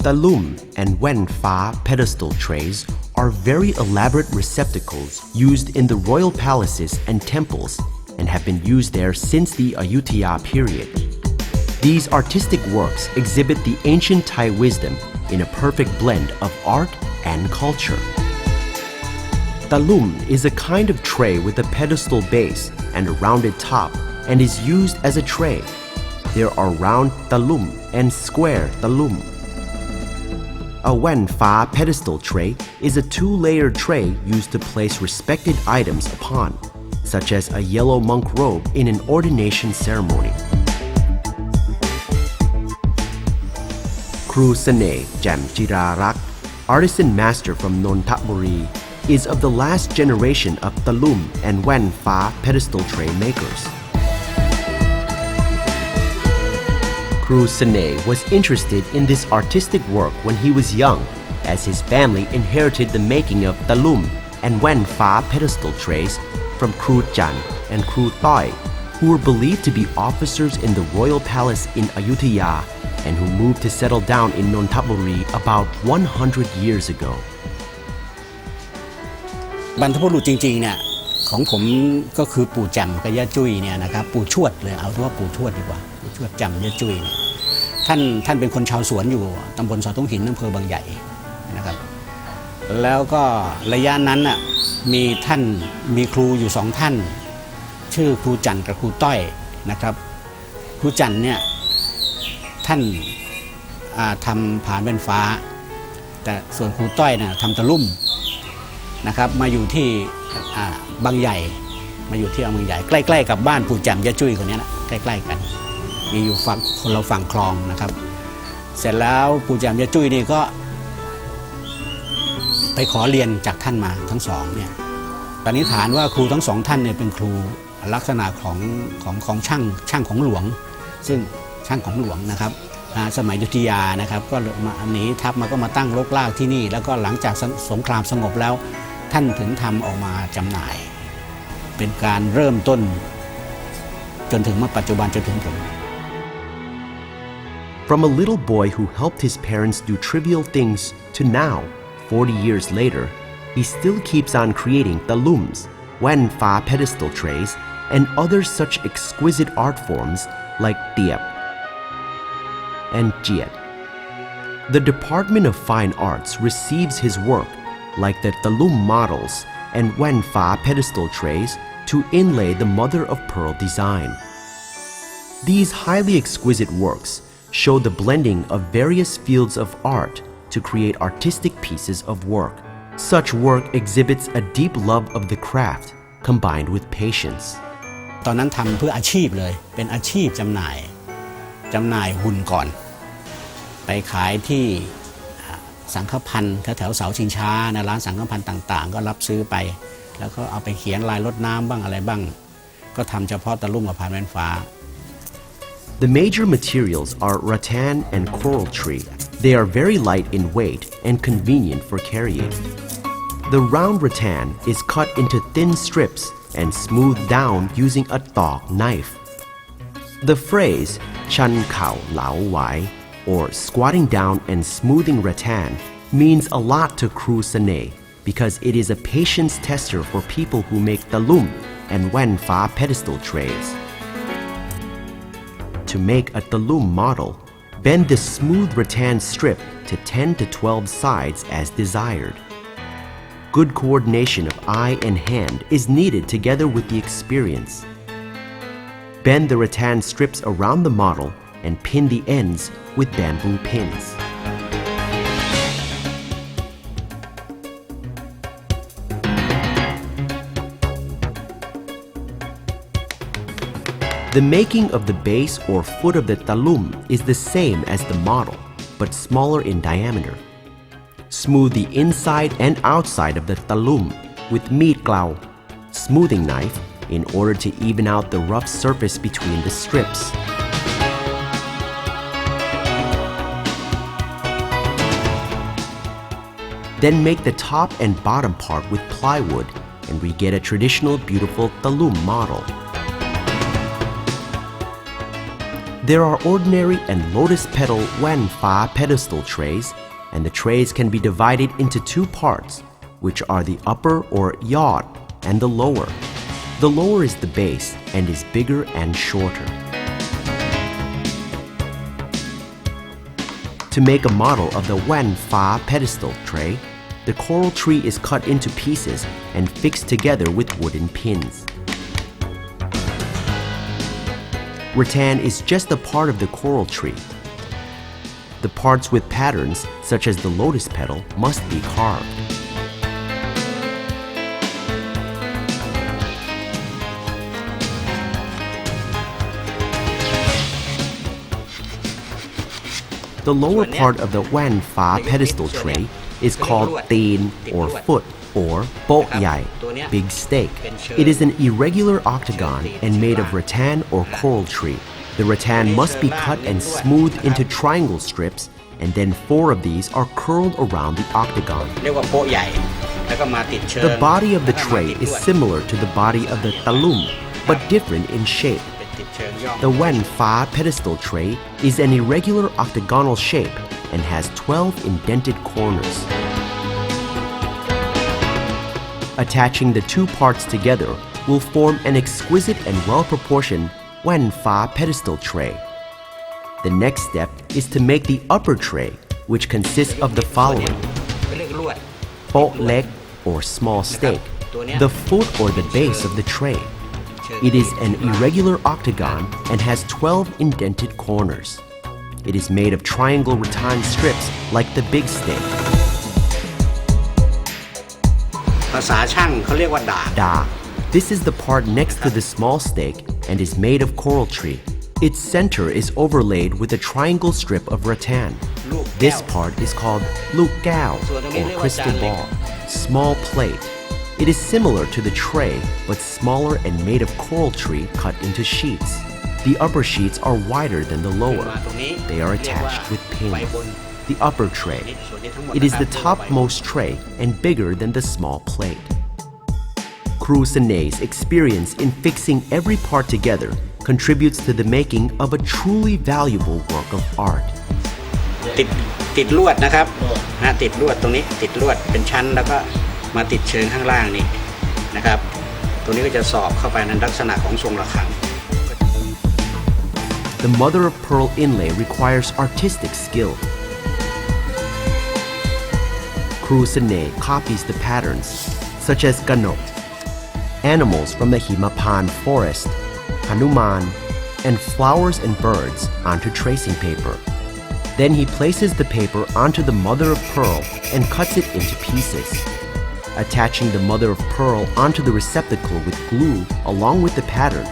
Talum and Wen Fa pedestal trays are very elaborate receptacles used in the royal palaces and temples and have been used there since the Ayutthaya period. These artistic works exhibit the ancient Thai wisdom in a perfect blend of art and culture. Talum is a kind of tray with a pedestal base and a rounded top and is used as a tray. There are round talum and square talum. A Wen Fa pedestal tray is a two-layered tray used to place respected items upon, such as a yellow monk robe in an ordination ceremony. Kru Sane Jam Jirarak, artisan master from Nonthaburi, is of the last generation of Talum and Wen Fa pedestal tray makers. Kru Sane was interested in this artistic work when he was young, as his family inherited the making of Talum and Wen Fa pedestal trays from Kru Chan and Kru Toi, who were believed to be officers in the royal palace in Ayutthaya and who moved to settle down in Nonthaburi about 100 years ago. บรรพบุรุษจริงๆเนี่ยของผมก็คือปู่แจ่มกับย่าจุ้ยเนี่ยนะครับปู่ชวดเลยเอาว่าปู่ชวดดีกว่าปู่ชวดแจ่มย่าจุ้ยเนี่ยท่านเป็นคนชาวสวนอยู่ตำบลสอทุ่งหินอำเภอบางใหญ่นะครับแล้วก็ระยะนั้นน่ะมีครูอยู่2ท่านชื่อครูจันทร์กับครูต้อยนะครับครูจันทร์เนี่ยท่านทำผานแว่นฟ้าแต่ส่วนครูต้อยน่ะทำตะลุ่มนะครับมาอยู่ที่บางใหญ่มาอยู่ที่บางใหญ่ใกล้ๆกับบ้านปู่แจ่มย่าจุ้ยคนนี้นะใกล้ๆกันมีอยู่คนเราฝั่งคลองนะครับเสร็จแล้วปู่แจ่มย่าจุ้ยนี่ก็ไปขอเรียนจากท่านมาทั้งสองเนี่ยตอนนี้ฐานว่าครูทั้งสองท่านเนี่ยเป็นครูลักษณะของช่างของหลวงซึ่งช่างของหลวงนะครับสมัยอยุธยานะครับก็มาหนีทัพมาก็มาตั้งรกรากที่นี่แล้วก็หลังจากสงครามสงบแล้วท่านถึงทำออกมาจำหน่ายเป็นการเริ่มต้นจนถึงมาปัจจุบันจนถึงผม From a little boy who helped his parents do trivial things to now, 40 years later, he still keeps on creating talums, Wen Fa pedestal trays, and other such exquisite art forms like tiep and jiet. The Department of Fine Arts receives his work, like the talum models and Wen Fa pedestal trays, to inlay the mother-of-pearl design. These highly exquisite works show the blending of various fields of art to create artistic pieces of work. Such work exhibits a deep love of the craft combined with patience. ตอนนั้นทำเพื่ออาชีพเลยเป็นอาชีพจำหน่ายหุ่นก่อนไปขายที่สังฆพันธ์แถวเสาชิงช้านะร้านสังฆพันธ์ต่างๆก็รับซื้อไปแล้วก็เอาไปเขียนลายรดน้ำบ้างอะไรบ้างก็ทำเฉพาะตะลุ่มกับผานแว่นฟ้า The major materials are rattan and coral tree. They are very light in weight and convenient for carrying. The round rattan is cut into thin strips and smoothed down using a tog knife. The phrase "chan khao lao wai" or squatting down and smoothing rattan means a lot to Kru Sane because it is a patience tester for people who make talum and Wen Fa pedestal trays. To make a talum model, bend the smooth rattan strip to 10 to 12 sides as desired. Good coordination of eye and hand is needed together with the experience. Bend the rattan strips around the model and pin the ends with bamboo pins. The making of the base or foot of the talum is the same as the model, but smaller in diameter. Smooth the inside and outside of the talum with meat glau, smoothing knife, in order to even out the rough surface between the strips. Then make the top and bottom part with plywood and we get a traditional beautiful talum model. There are ordinary and lotus petal wen fa pedestal trays, and the trays can be divided into two parts, which are the upper or yod and the lower. The lower is the base and is bigger and shorter. To make a model of the wen fa pedestal tray, the coral tree is cut into pieces and fixed together with wooden pins. Rattan is just a part of the coral tree. The parts with patterns, such as the lotus petal, must be carved. The lower part of the wen fa pedestal tray is called teen or foot or po yai, big steak. It is an irregular octagon and made of rattan or coral tree. The rattan must be cut and smoothed into triangle strips, and then 4 of these are curled around the octagon. The body of the tray is similar to the body of the talum, but different in shape. The wen fa pedestal tray is an irregular octagonal shape and has 12 indented corners. Attaching the two parts together will form an exquisite and well-proportioned wen fa pedestal tray. The next step is to make the upper tray, which consists of the following: po leg or small steak, the foot or the base of the tray. It is an irregular octagon and has 12 indented corners. It is made of triangle rattan strips like the big steak. ภาษาช่างเขาเรียกว่าดาบ Da. This is the part next to the small steak and is made of coral tree. Its center is overlaid with a triangle strip of rattan. This part is called luk gao or crystal ball, small plate. It is similar to the tray but smaller and made of coral tree cut into sheets. The upper sheets are wider than the lower. They are attached with pins. The upper tray. It is the topmost tray and bigger than the small plate. Kru Sanei's experience in fixing every part together contributes to the making of a truly valuable work of art. ติดลวดนะครับติดลวดตรงนี้ติดลวดเป็นชั้นแล้วก็มาติดเชิงข้างล่างนี่นะครับตัวนี้ก็จะสอบเข้าไปในลักษณะของทรงระฆัง The mother of pearl inlay requires artistic skill. Kru Sanei copies the patterns, such as ganok, animals from the Himapan forest, Hanuman, and flowers and birds onto tracing paper. Then he places the paper onto the mother of pearl and cuts it into pieces. Attaching the mother of pearl onto the receptacle with glue along with the pattern.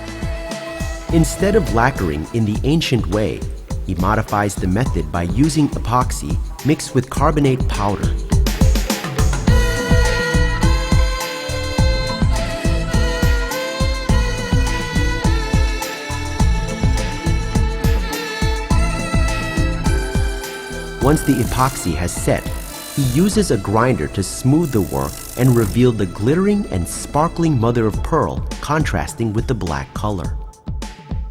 Instead of lacquering in the ancient way, he modifies the method by using epoxy mixed with carbonate powder. Once the epoxy has set, he uses a grinder to smooth the work and reveal the glittering and sparkling mother of pearl contrasting with the black color.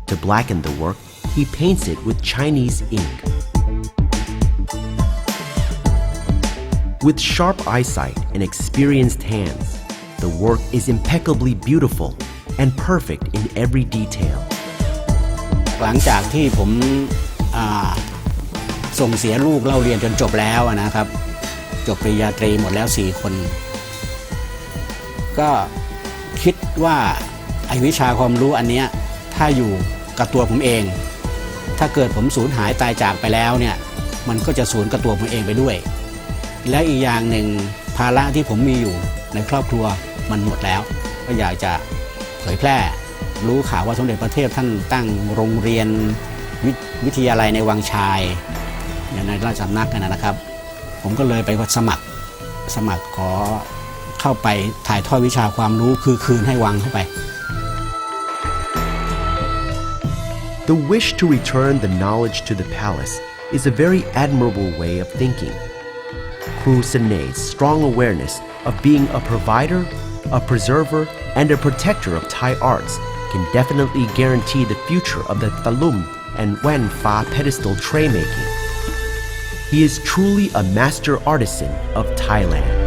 To blacken the work, he paints it with Chinese ink. With sharp eyesight and experienced hands, the work is impeccably beautiful and perfect in every detail. หลังจากที่ผมส่งเสียลูกเล่าเรียนจนจบแล้วนะครับจบปริญญาตรีหมดแล้ว4 คนก็คิดว่าไอ้วิชาความรู้อันเนี้ยถ้าอยู่กับตัวผมเองถ้าเกิดผมสูญหายตายจากไปแล้วเนี่ยมันก็จะสูญกับตัวผมเองไปด้วยและอีกอย่างหนึ่งภาระที่ผมมีอยู่ในครอบครัวมันหมดแล้วก็อยากจะเผยแพร่รู้ข่าวว่าสมเด็จพระเทพท่านตั้งโรงเรียนวิทยาลัยในวังชายในราชสำนักนะครับผมก็เลยไปสมัครขอเข้าไปถ่ายทอดวิชาความรู้คือคืนให้วังเข้าไป The wish to return the knowledge to the palace is a very admirable way of thinking. Kru Sanei's strong awareness of being a provider, a preserver, and a protector of Thai arts can definitely guarantee the future of the Talum and Wen Fa pedestal tray making. He is truly a master artisan of Thailand.